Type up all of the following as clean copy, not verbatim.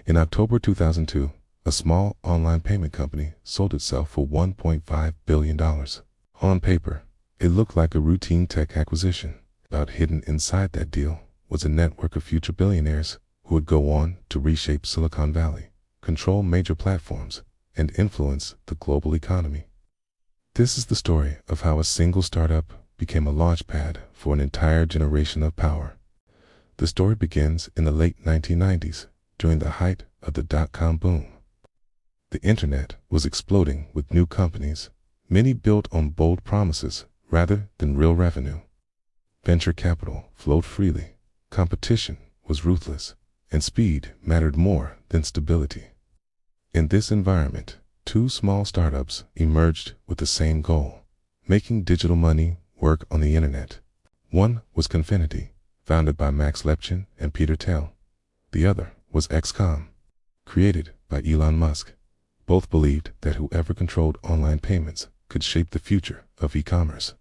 In October 2002, a small online payment company sold itself for $1.5 billion. On paper, it looked like a routine tech acquisition, but hidden inside that deal was a network of future billionaires who would go on to reshape Silicon Valley, control major platforms, and influence the global economy. This is the story of how a single startup became a launchpad for an entire generation of power. The story begins in the late 1990s, during the height of the dot-com boom. The internet was exploding with new companies, many built on bold promises rather than real revenue. Venture capital flowed freely, competition was ruthless, and speed mattered more than stability. In this environment, two small startups emerged with the same goal: making digital money work on the internet. One was Confinity, founded by Max Levchin and Peter Thiel. The other was XCOM, created by Elon Musk. Both believed that whoever controlled online payments could shape the future of e-commerce.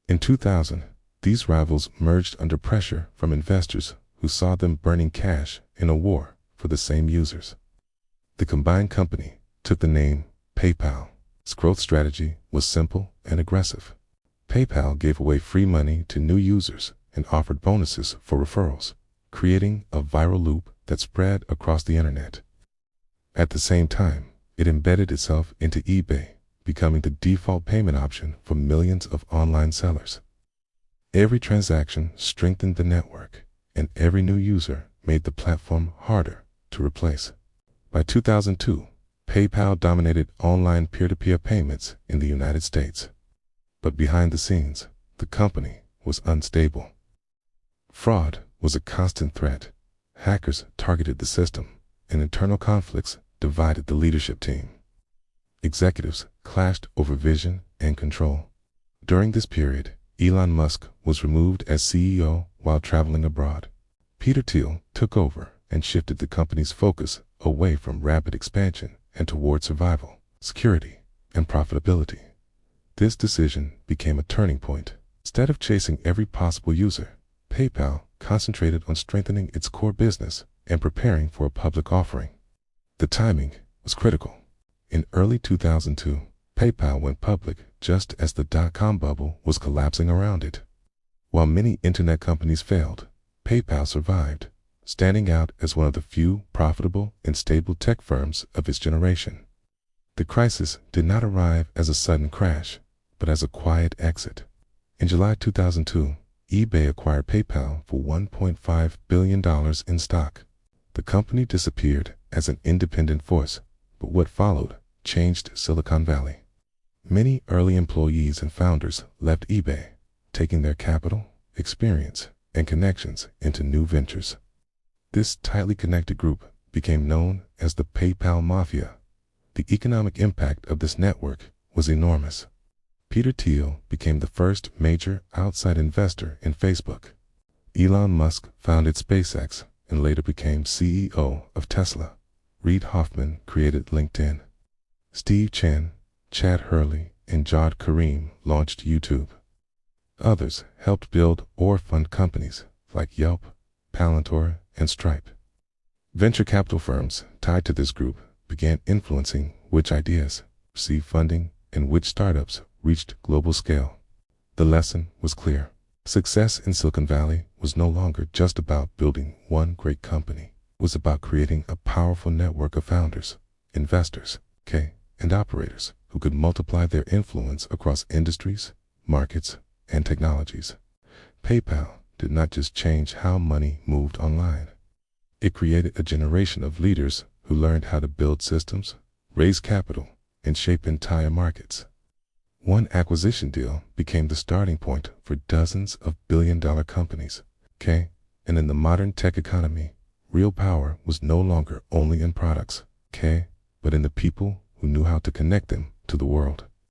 In 2000, these rivals merged under pressure from investors who saw them burning cash in a war for the same users. The combined company took the name PayPal. Its growth strategy was simple and aggressive. PayPal gave away free money to new users and offered bonuses for referrals, creating a viral loop that spread across the internet. At the same time, it embedded itself into eBay, becoming the default payment option for millions of online sellers. Every transaction strengthened the network, and every new user made the platform harder to replace. By 2002, PayPal dominated online peer-to-peer payments in the United States. But behind the scenes, the company was unstable. Fraud was a constant threat. Hackers targeted the system, and internal conflicts divided the leadership team. Executives clashed over vision and control. During this period, Elon Musk was removed as CEO while traveling abroad. Peter Thiel took over and shifted the company's focus away from rapid expansion and toward survival, security, and profitability. This decision became a turning point. Instead of chasing every possible user, PayPal concentrated on strengthening its core business and preparing for a public offering. The timing was critical. In early 2002, PayPal went public just as the dot-com bubble was collapsing around it. While many internet companies failed, PayPal survived, standing out as one of the few profitable and stable tech firms of its generation. The crisis did not arrive as a sudden crash, but as a quiet exit. In July 2002, eBay acquired PayPal for $1.5 billion in stock. The company disappeared as an independent force, but what followed changed Silicon Valley. Many early employees and founders left eBay, taking their capital, experience, and connections into new ventures. This tightly connected group became known as the PayPal Mafia. The economic impact of this network was enormous. Peter Thiel became the first major outside investor in Facebook. Elon Musk founded SpaceX and later became CEO of Tesla. Reid Hoffman created LinkedIn. Steve Chen, Chad Hurley, and Jawed Karim launched YouTube. Others helped build or fund companies like Yelp, Palantir, and Stripe. Venture capital firms tied to this group began influencing which ideas received funding and which startups reached global scale. The lesson was clear. Success in Silicon Valley was no longer just about building one great company. It was about creating a powerful network of founders, investors, and operators who could multiply their influence across industries, markets, and technologies. PayPal did not just change how money moved online. It created a generation of leaders who learned how to build systems, raise capital, and shape entire markets. One acquisition deal became the starting point for dozens of billion-dollar companies. And in the modern tech economy, real power was no longer only in products, but in the people who knew how to connect them to the world.